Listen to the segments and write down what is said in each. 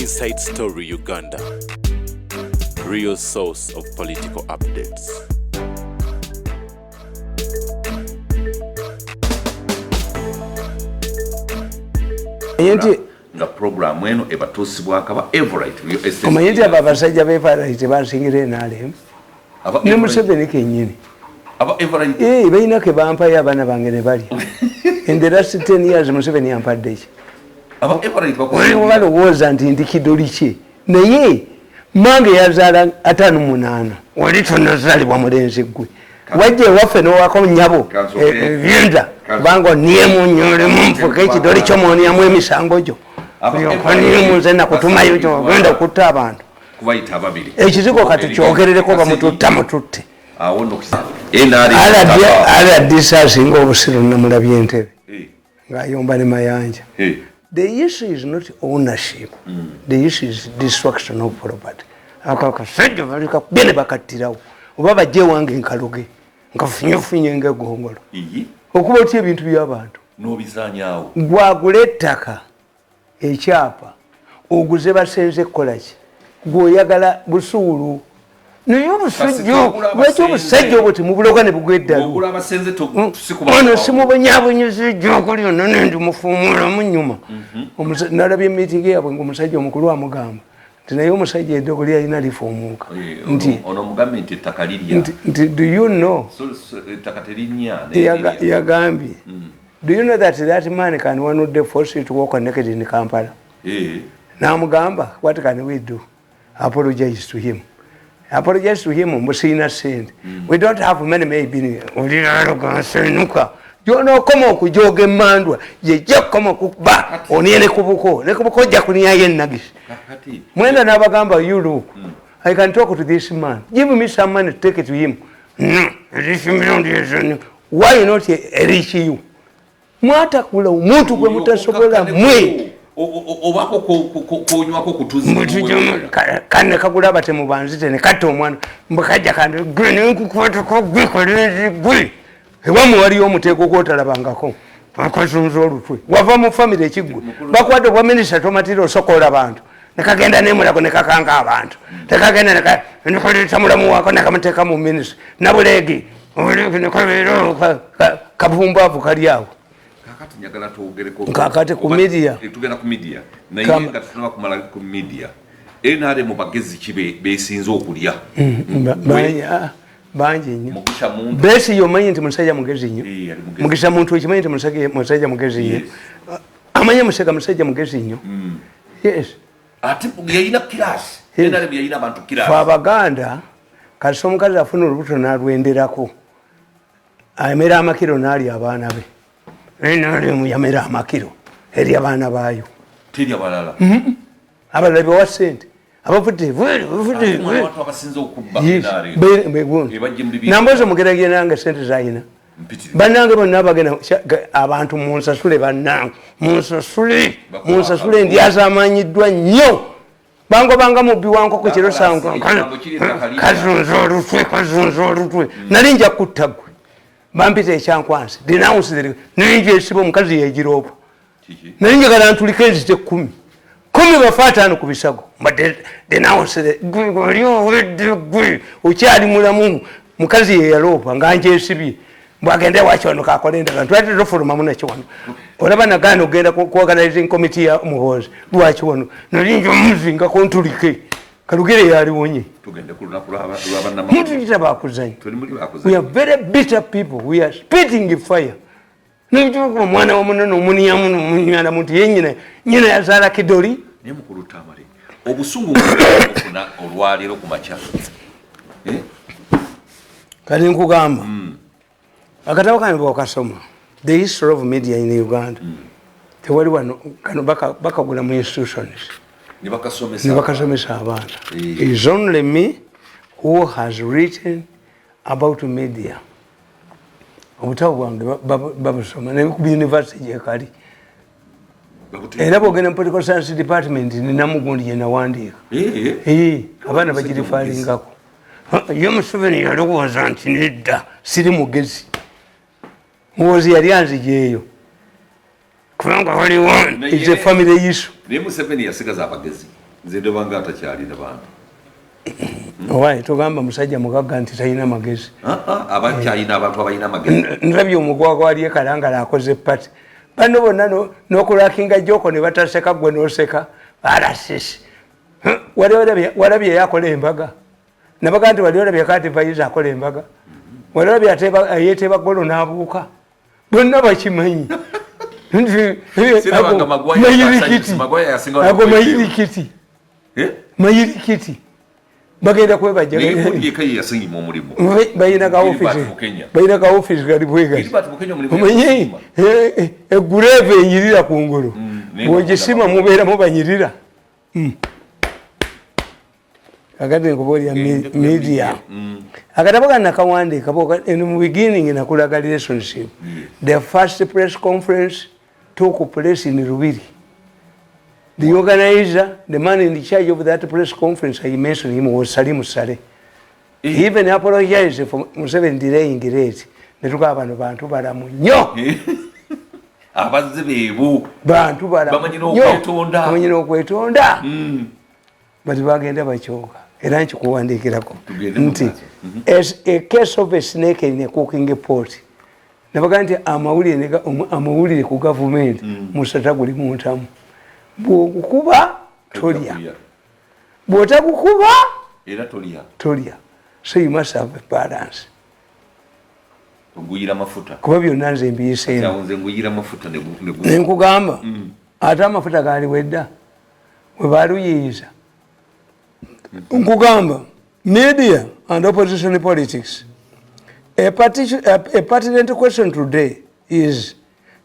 Inside Story Uganda, real source of political updates. Nga program eno ebatusibwako aba Everite omanyi aba abasajja b'Everite basingira NRM ne Museveni kennyini aba Everite balina ke bampayo abaana bange ne bali in the last 10 years Museveni yampadde ki aba Everite balowooza nti ndi kidoli kye naye mange yazaala 58 wali tonazaalibwa mulenzi gwe wajja ewaffe n'owako nnyabo ebyenda kubanga oniemu nyolemu nfuka ekidoli ky'omuoniyamu emisango gyo oniemu na kutumayo gyogenda okutta abantu ekizigo kati kyogerereko bamututta mututte aladisa asinga obusiru namulabye entebe ng'ayomba ne mayanja. The issue is not ownership. The issue is destruction of property. Akakasajja balika bene bakattirawo oba bajje wange nkaloge nkafunyefunye ng'eggongolo okuba otya ebintu by'abantu n'obizaanyaawo gwagula ettaka ekyapa oguze basenze ekkolaki gw'oyagala busuulu naye obusajja lwaki obusajja obwo temubuloga ne bugweddalu ono simubonyaabonyeza ejjoogo lyonna nendi mufuumuulamu nnyuma nalabye emiitingi yaabwe ngaomusajja omukulu amugamba nti naye omusajja eddogo lyalina lifuumuuka nti do you know yagambye do you know that man can one day force you to walk naked in Kampala n'amugamba what can we do? Apologize to him. Apologize to him. We don't have many maybe. You know, come on, kujoge mandwa. Ye come on, kuba. Oniene kubuko. Nekubuko jakunia yen nagis. Mwenda nabagamba, you look. I can talk to this man. Give me some money to take it to him. No, why not reach you? Mwata kula umutu kwa mutasobola mwe. Obako konywako kutuzi kane kagula bate mubanzite ne kato omwana mbakajja kandi gwe nkukwata ko gwe kolenzi gwe ewamu wali omuteeko kwotalabangako akazunza olutwe wava mu family ekigwe bakwata bwa minister tomatiro osokola abantu nekagenda nemulako nekakanga abantu tekagenda nekoleta mulamu wako nekamuteeka mu minister nabulegi obulegi nekabero kabumbavu kali awo kakati ku media tugenda ku media naye nga tunaba kumala ku media enare mu bagezi kibe besinzo okulya banji nnyo besi yomanyi nti musajja mugezi nnyo mugisha muntu ekimanyi nti musajja mugezi nnyo amanye musajja mugezi nnyo yes ati yayina class enare yayina abantu class Abaganda kati omukazi afuna olubuto n'alwenderako ayemera amakiro n'ali abaana be enale yamera amakiro eri abaana baayo teri abalala abalala bewa ssente abafudde abantu abasinza okubba nambozi omugeragye nange ssente zayina bannange bonna bagenda abantu munsasule bannange munsasule ndyaza amanyiddwa nnyo bangobanga mubbi wankoko kiro kazunza olutwe nali nja kutta gwe bampita ekyankwansi denounce nenje esiba omukazi yegiroopa naye njagala ntulika enzite 10 bafa 5 ku bisago denounce oli owedde gwe okyali mulamu mukazi yeyaloopa nga njesibye mbwagende wakiwano kakole endala ntwatire tofulumamu nakiwano olaba nagana ogenda kuorganizing committee ya muhoozi lwakiwano nalinja omuzingako ntulike kalugere yaliwonye mutuyita bakuzanya. We are very bitter people. We are spitting fire. Mwana wa munene omuniyamu n'omunyala muntu ye nyina yazaala kidoli ne mukulu Tamale obusungu okufuna olwaliro ku makya kali nkugamba akatabo kange bw'okasoma the history of media in Uganda tewali wano kano bakagula mu institutions ne bakasomesa abaana. It's only me who has written about media. Obutabo bwange babusoma ne ku university gyekali era bwogenda mu political science department ninamugundi gye nawandiika abaana bagirifalingako ye Museveni yalowooza nti nedda siri mugezi muwozi yali anzijeeyo kubanga waliwo is a family issue. Ne Museveni yasigaza abagezi Nzede banga atakyali na bantu. Owaye tugamba musajja mugagga nti talina magezi. Abakyalina abantu abalina magezi. Nrabye omugwagwa ali ekalangala akoze pati. Bano bonna n'okulakinga joko ne bataseka gwe n'oseka. Alasisi. Walabye yakola embaga. Nabaga nti wali olabye kati vayiza akola embaga. Wali olabye yeeteba golo n'abuuka. Bonna bakimanyi. Mayirikiti. Mayirikiti. Bagenda kwebaja bayina ka office gali bwegazi omanyi egureve enyirira ku ngulu bwogisima mubeeramu banyirira akati nkubaolya media akatabaga nakawandiika mu beginning nakulaga relationship. The first press conference took place in Rubiri. The organizer, the man in charge of that press conference, I mentioned him, was Salim Sare. He even apologized for Museveni delaying it. Netuka abantu balamu nnyo. Abazze beebu. Bantu balamu nnyo. Bamanyi n'okwetonda. Bati bagenda bakyooka. Era nkikuwandiikirako. Nti, as a case of a snake in a cooking pot. Nabaga nti amawulire ku gavumenti musata guli muntamu. Bw'okukuba tolya. Bw'otakukuba era tolya. So you must have a balance. Oguyira mafuta. Kuba byonna nze mbiyiseemu. Kyawunze nguyira mafuta ne nkugamba ate amafuta gaali wedda we baaluyiiza. Nkugamba media and opposition politics. A pertinent question today is,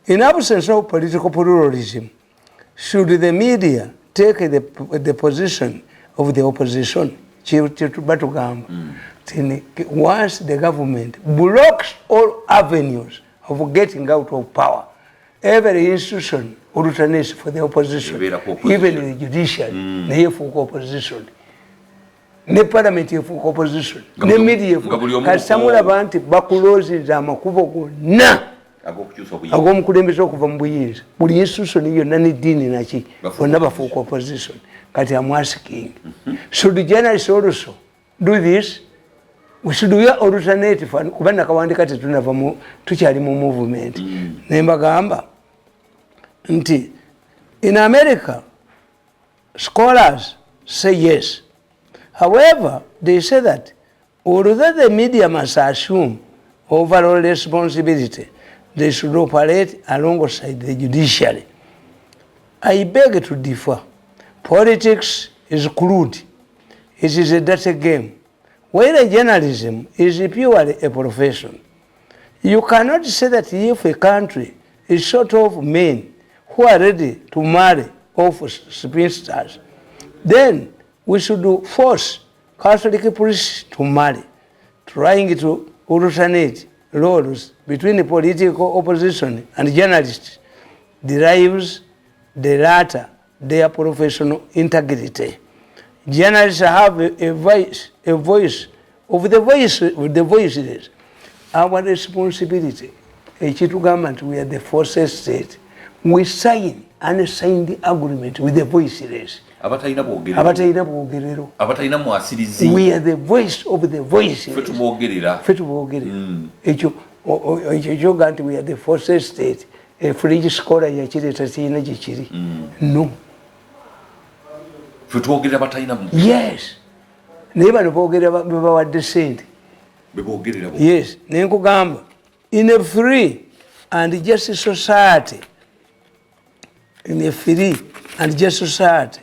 in absence of political pluralism, should the media take the position of the opposition? Once the government blocks all avenues of getting out of power, every institution alternates for the opposition, even the judiciary, the opposition, the parliament opposition, the media. Kasamula nti bakuloziza amakubo gonna ag'omukulembeze okuva mu buyinza. Buli institution yonna n'eddiini naki bonna bafuuka opposition. Kati I'm asking, should journalists also do this? We should do alternative. Kuba nakawandika tetunava tukyali mu movement. Ne mbagamba nti in America scholars say yes. However, they say that although the media must assume overall responsibility, they should operate alongside the judiciary. I beg to differ. Politics is crude. It is a dirty game. Whether journalism is purely a profession. You cannot say that if a country is short of men who are ready to marry off spinsters, then we should force Catholic priests to marry, trying to alternate roles between the political opposition and journalists derives the latter their professional integrity. Journalists have a voice of the voiceless. Our responsibility. Government, we are the forces state. We sign unsigned agreement with the voiceless. We are the voice of the voiceless. We are the forces state. A French scholar no. Yes. Never forget about the saint. Yes. In a free and just society,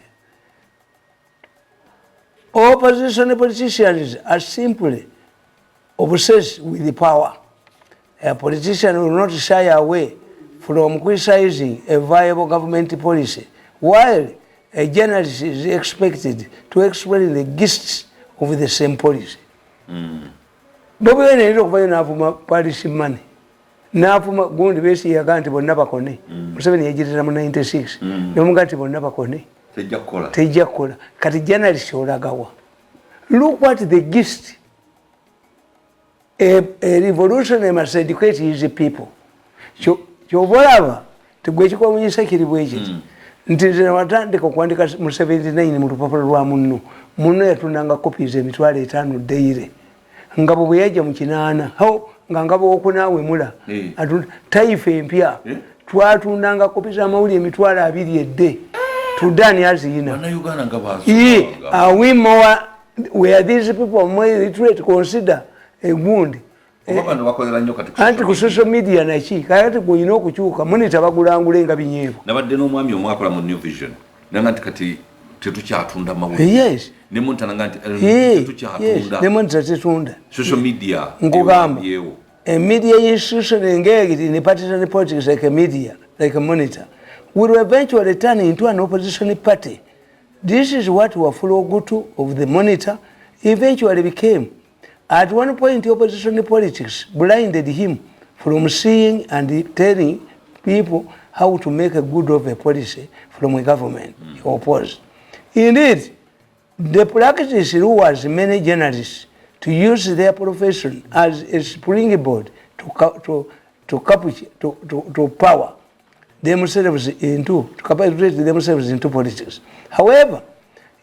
opposition politicians are simply obsessed with the power. A politician will not shy away from criticizing a viable government policy, while a journalist is expected to explain the gists of the same policy. Bobi Wine alina okuvayo n'avuma policy money. N'avuma gundi besi yaga nti bonna bakone. Museveni yagirira mu 96. N'omuga nti bonna bakone. Tejja kukola. Kati journalist olagawa. Look what the gist. A revolutionary must educate his people. Kyobalaba tegwe kikwamunyisa kiri bwe kiti. nti watandika okuwandika mu 79 mu lupapula lwa munno yatundanga copies emitwalo 5 daily nga bwe yajja mu 8 nga ngabo okunaawemula taifa empya twatundanga copies amawulire emitwalo 2 edde tudani azina we more where these people more literate consider a wound anti ku social media naki kati gwina okukyuka monita bagulangula enga binyeevu nabadde n'omwami omwakola mu New Vision nanga nti kati tetukyatunda mawulire yes nemonta nanga nti tetukyatunda nemonta tetunda social media nkugamba a media institution engaged in partisan politics like a media like a monitor will eventually turn into an opposition party. This is what Wafula Ogutu of the Monitor eventually became. At one point, opposition politics blinded him from seeing and telling people how to make a good of a policy from a government he opposed. Indeed, the practice rewards many journalists to use their profession as a springboard to power themselves into politics. However,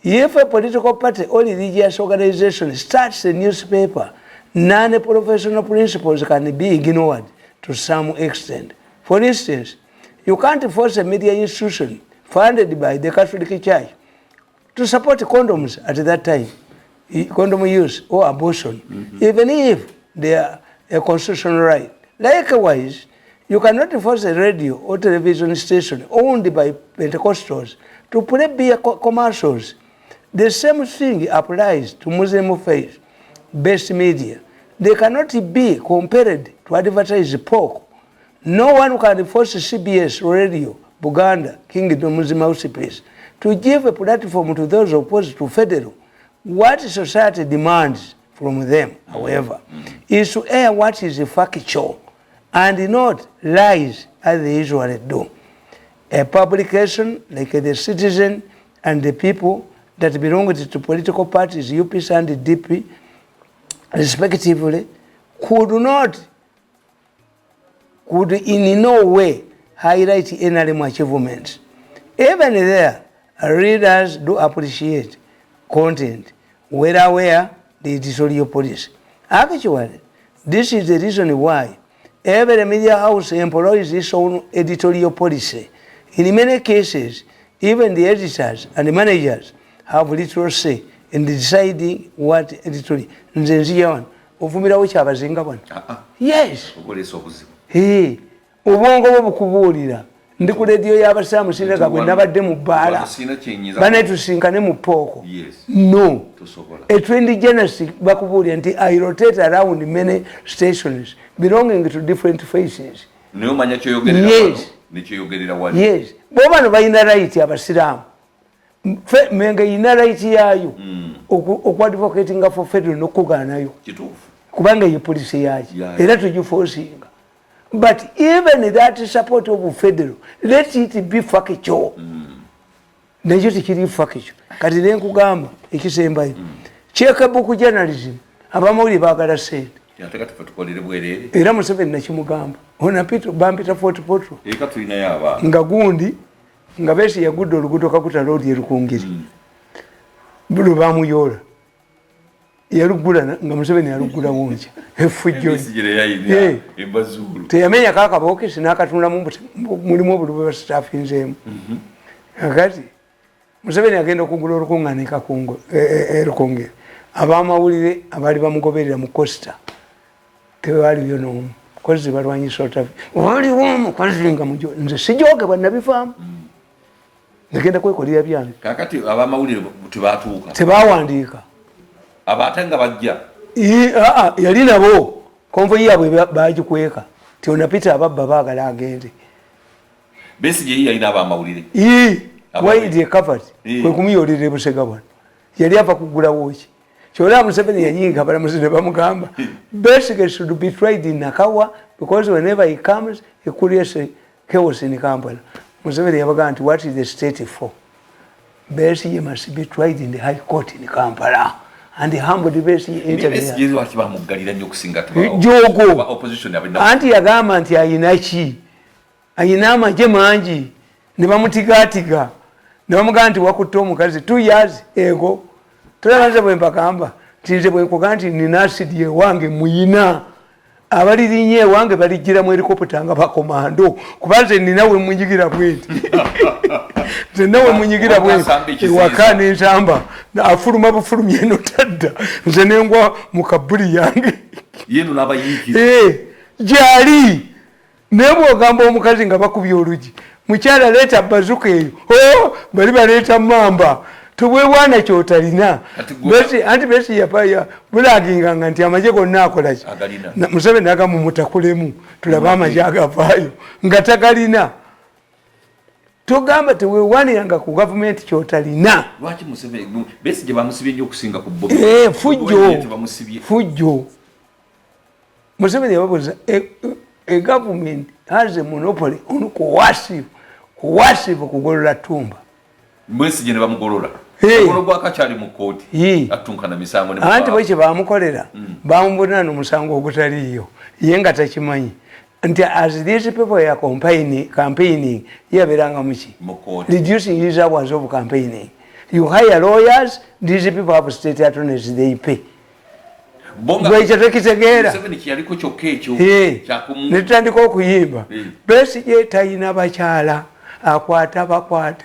if a political party or religious organization starts a newspaper, non-professional principles can be ignored to some extent. For instance, you can't force a media institution funded by the Catholic Church to support condoms at that time, condom use or abortion, even if they are a constitutional right. Likewise, you cannot force a radio or television station owned by Pentecostals to play beer commercials. The same thing applies to Muslim faith-based media. They cannot be compared to advertise pork. No one can force CBS Radio, Buganda, Kingdom Muslim House to give a platform to those opposed to federal. What society demands from them, however, is to air what is factual and not lies as they usually do. A publication like The Citizen and the People that belonged to political parties, UPC and DP, respectively, could in no way highlight NRM achievements. Even there, readers do appreciate content, well aware the editorial policy. Actually, this is the reason why every media house employs its own editorial policy. In many cases, even the editors and the managers have little say in deciding what editorial. Yes. Ubongo bukubuulira ndi ku radio y'abasaamu singa bwe nabadde mu bbaala banatusinkane mu pooko no a trend journalist bakubuulira nti I rotate around many stations belonging to different faces. Yes, bobano balina right abasiraamu menge ina right yaayo okwadvocatinga for federal n'okugaanayo kubanga ye policy yaki era tugiforcinga. But even that support of federal, let it be factual. Nakyo tekiri factual. Kati nenkugamba ekisembayo. Checkbook journalism abamawulire baagala ssente. Era Museveni nakimugamba. Onapita bampita Fort Portal. Nga gundi nga besi yagudde oluguudo Kakuta Road yerukungiri. Bulu bamuyoola. Yarugula nga Museveni yarugula wonja efujjo teyamenya kakaboke sinakatunda mulimu obulube basitafinzeemu akati Museveni agenda okugula olukunganika kungo erukongere abamawulire abali bamugoberera mu Costa tewaliyo n'omu kozi balwanyisa otavi waliwo omukozi nga mujo nze sijoge bannabivaamu negenda kwekolera byange kakati abamawulire tebawandiika abatanga bajja yali nabo konvoyi yabwe bagikweka ti onapita ababba baagala agende besi je yalina abamawulire waidi covered kwe kumuyolera Busega bwana yali ava kugula woki kyolaa Museveni yanyinga abalamuzi ne bamugamba Besigye should be tried in Nakawa because whenever he comes he creates chaos in Kampala. Museveni yabagamba nti what is the state for? Besigye must be tried in the High Court in Kampala. And the humble debate interview. Jogo. Anti yagamba nti ayina ki? Ayina amagye mangi. ne bamutigaatiga ne bamugamba nti wakutte omukazi 2 years ego tolabanze bwe mpagamba nti bwe nkuga nti nina asidi ewange muyina abalirinnye ewange balijjira mu helikopita nga bakomando kubanze nina we munyigira bwenti nze nawe munyigira bwenti ewaka n'ensamba afuluma bufulumye eno tadda nze nengwa mu kabuli yange gyali naye bwogamba omukazi nga bakubya olugi mukyala leeta bazuka eyo bali baleeta mamba tubwewana kyotalina anti besi yapaya bulaginganga nti amaje gonna akolaki Museveni agamu mutakulemu tulaba amaje agavaayo nga tagalina tugamba tewewaniranga ku gavumenti kyotalina fujjo Museveni yababuuza a government has a monopoly on coercive kugolola Tumba Mwesije ne bamugolola gwakakyali mu kooti atunkana misango anti bwe kye bamukolera bamubulira n'omusango ogutaliiyo ye nga takimanyi nti as these people are campaigning yabeeranga muki reducing his hours of campaigning. You hire lawyers, these people have state attorneys, they pay. Bwekyo tekitegeera netutandika okuyimba Besigye talina bakyala akwata bakwate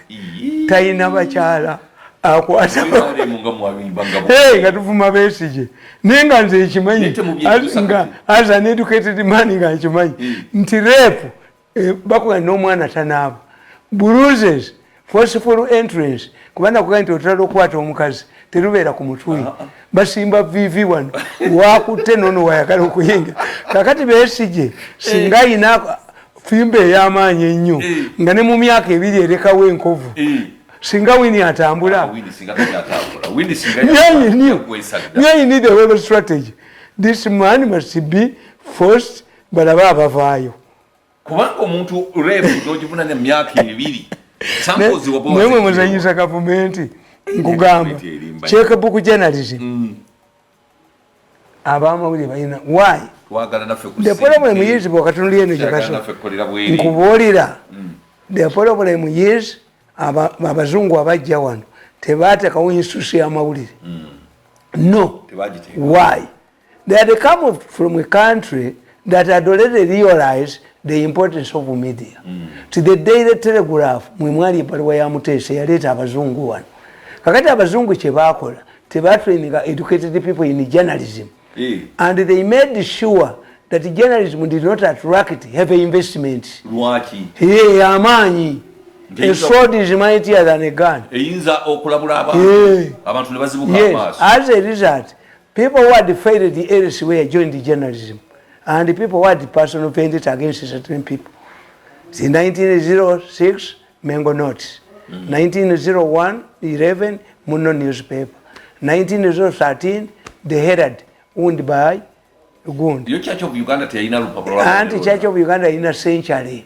talina bakyala akwata nga tuvuma Besigye naye nga nze ekimanyi as an educated man nga nkimanyi nti rape bakuga n'omwana tanaaba bruises forceful entrance kubanda kuga nti otulala okukwata omukazi terubeera ku mutwe basimba vivi wano wakutte nono wayagala okuyinga kakati Besigye singa ayina fimba ey'amaanyi ennyo nga ne mu myaka 2 erekawo enkovu singa Winnie atambula you need a web strategy. This man must be forced balaba abavaayo kubanga omuntu refu n'ogivuna ne myaka 2 mwe muzanyisa gavumenti nkugamba checkbook journalism abamawulire balina why the problem is bwakatunulira eno gyekaso nkubuulira the problem is abazungu abajja wano tebateekawo institution y'amawulire no why they had come from a country that had already realized the importance of media to the Daily Telegraph mwe mwali ebbaluwa ya Muteesa yaleeta abazungu wano kakati abazungu kye baakola tebatraininga educated people in journalism and they made sure that journalism did not attract heavy investment amaanyi a sword is mightier than a gun as a result people who had failed elsewhere joined journalism and the people who had personal vendetta against certain people. In 1906 Mengo Notes, 1901 11 Muno newspaper, 1913 the Herald owned by Gund. The Church of Uganda and the Church of Uganda in a century.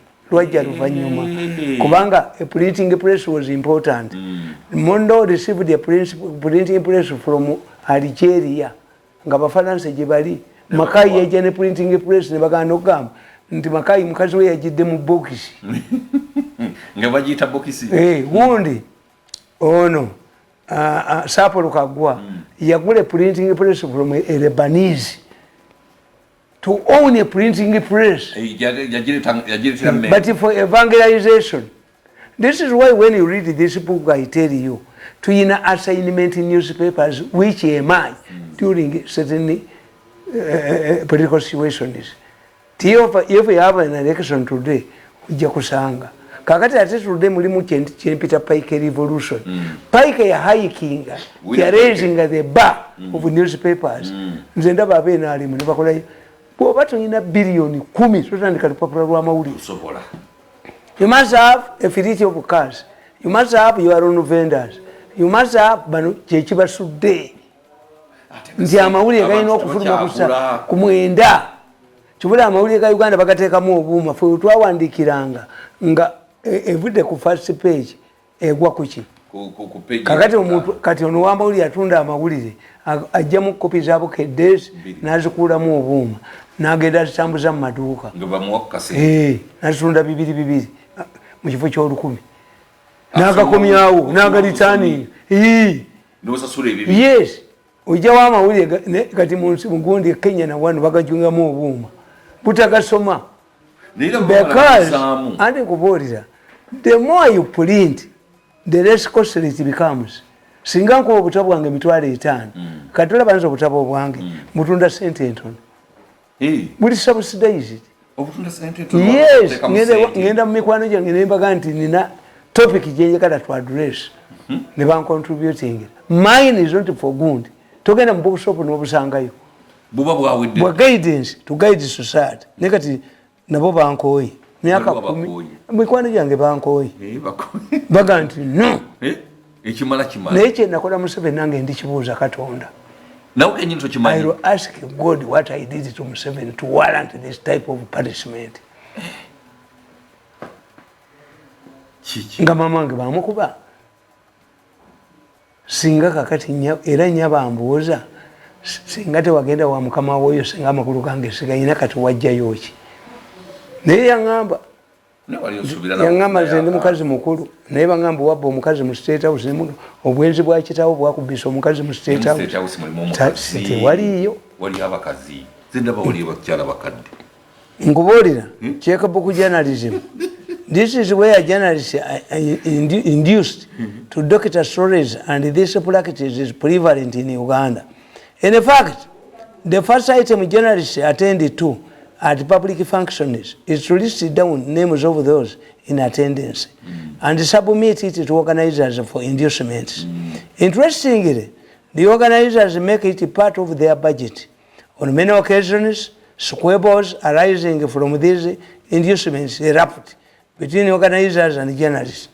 Kubanga a printing press was important. Mondo received the printing press from Algeria. Ngabafaransa gyebali Makai yajja ne printing press ne baganda okugamba nti Makai mukazi we yajidde mu bokisi nga bagiyita bokisi gundi ono Sapolo Kagwa yagula printing press from a Lebanese to own a printing press but for evangelization. This is why when you read this book I tell you to assignment in newspapers which am I during certain political situations. If we have an election today ujja kusanga kakati ate today mulimu kyempita Pike revolution Pike ya hiking ya raising the bar of newspapers nze ndaba abeena alimu ne bakola bw'oba tulina billion 10 totandika lupapula lw'amawulire you must have a fleet of cars, you must have your own vendors, you must have bano kyekibasudde nti amawulire galina okufuluma kusa ku mwenda kibula amawulire ga Uganda bagateekamu obuuma fe twawandikiranga nga evudde ku first page egwa kuki kakati omuntu kati ono w'amawulire atunda amawulire ajjamu kopi zaabo keddes n'azikuulamu obuuma n'agenda azitambuza mu maduuka nazitunda 2 mu kifo ky'olukumi nagakomyawo nagalitani yes ujja wamawulire kati munsi mugundi Kenya na wanu bagajungamu obuuma butagasoma because andi kubuulira the more you print the less costly it becomes singa nkuba obutabo bwange emitwalo 5 kati olaba nze obutabo bwange mutunda sente entono buli subsidized yes ngenda mu mikwano gyange nembaga nti nina topic gyenjagala to address ne bancontributing mine is not for good togenda mu bookshop n'obusangayo buba bwawedde bwa guidance to guide society nekati nabo bankooyi myaka 10 mikwano gyange bankooyi baga nti no ekimala naye kye nakola Museveni nange ndikibuuza Katonda. Now can you touch my I will ask God what I did to Museveni to warrant this type of punishment. Nga mamange bamukuba singa kakati era nyabambuuza singa tewagenda wa mukama woyo singa amakulu gange sigayina kati wajjayo ki naye yaŋŋamba yaŋŋamba nze ndi mukazi mukulu naye baŋŋamba wabba omukazi mu State House obwenzi bwa kitawo bwakubisa omukazi mu State House tewaliyo nkubuulira checkbook journalism. This is where journalists are induced to doctor stories, and this practice is prevalent in Uganda. In fact, the first item journalists attend to at public functions is to list down names of those in attendance and submit it to organizers for inducements. Interestingly, the organizers make it part of their budget. On many occasions, squabbles arising from these inducements erupt between organizers and journalists.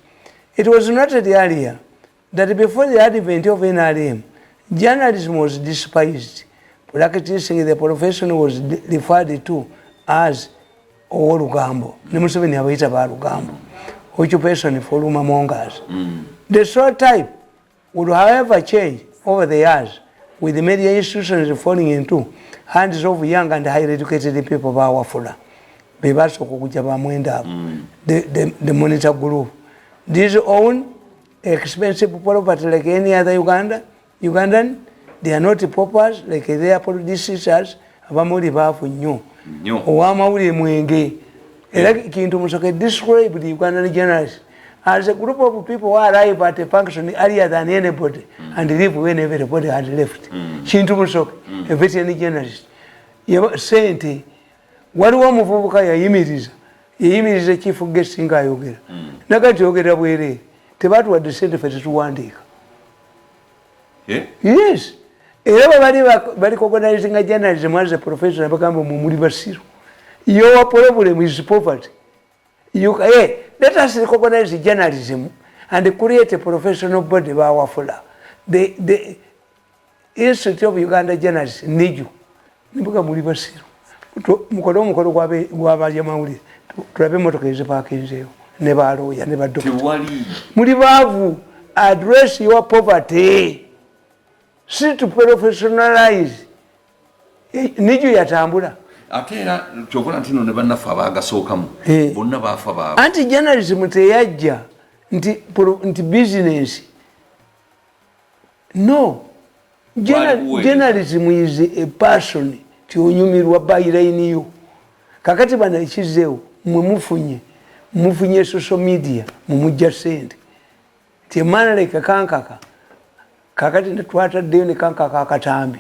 It was noted earlier that before the advent of NRM, journalism was despised. Practicing the profession was referred to as Olugambo. Museveni abaita ba Lugambo. Occupation for rumamongers. The short type would however change over the years, with the media institutions falling into hands of young and highly educated people powerful. The monitor group. These own expensive property like any other Ugandan. They are not paupers like their predecessors. Abamuli bafu nyo. Owamawuli mwenge. Kintu musoke describe the Ugandan journalists as a group of people who arrive at a function earlier than anybody and leave when everybody had left. Kintu musoke a veteran journalist. Sente waliwo omuvubuka yayimiriza chief guest nga ayogera nakati yogera bwere tebatuwadde sente ffe tetuwandiika yes era bali organizing journalism as a profession bagamba mumuli basiru your problem is poverty. Let us recognize journalism and create a professional body bawafula. The Institute of Uganda Journalists need you nibuga muli basiru mukolo gwabalya mawulire tulabe emotoka ezipakinzeewo ne balooya ne badokita muli baavu. Address your poverty, see to professionalize. Niju yatambula ate era kyokola ntino ne bannafe abaagasookamu bonna baafa baabwe anti journalism teyajja nti business no. Journalism is a passion tionyumirwa bayiraini yo kakati bana ikizeewo mwe mufunye social media mumujja sente temana leka kankaka kakati netwataddeyo ne kankaka akatambi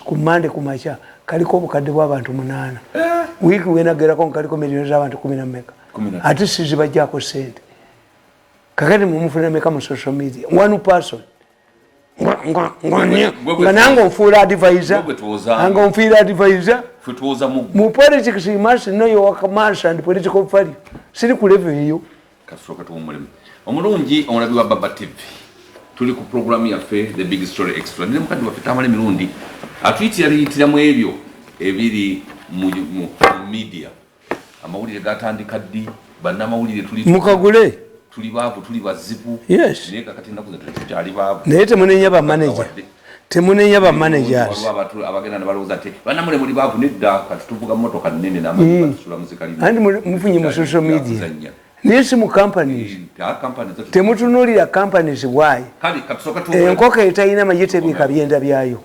ku mande ku macha kaliko obukadde bw'abantu 8 wiiki wenagerako kaliko miliyoni z'abantu 10 ate sizibajjako sente kakati mumufuna meka mu social media one person nga nange onfuula advisor nga onfiira advisor mu politics you must know your commerce and political value siri ku level eyo kasooka tuwumulimu omulungi omulabi wa Baba TV tuli ku programu yaffe the big story extra ndi mukadde waffe Tamale Mirundi atuyitiramu ebyo ebiri mu media amawulire gatandika ddi bannamawulire tuli mukagule tuli baavu tuli bazibu yes naye kakati nakuze tukyali baavu naye temunenya ba managers abagenda ne balowooza ati bannamule muli baavu nedda kati tuvuga mmotoka nnene n'amazima tusula muzikali andi mufunye mu social media nisi mu companies temutunulira companies why kali katusoka tu enkoko etalina mayite bika byenda byayo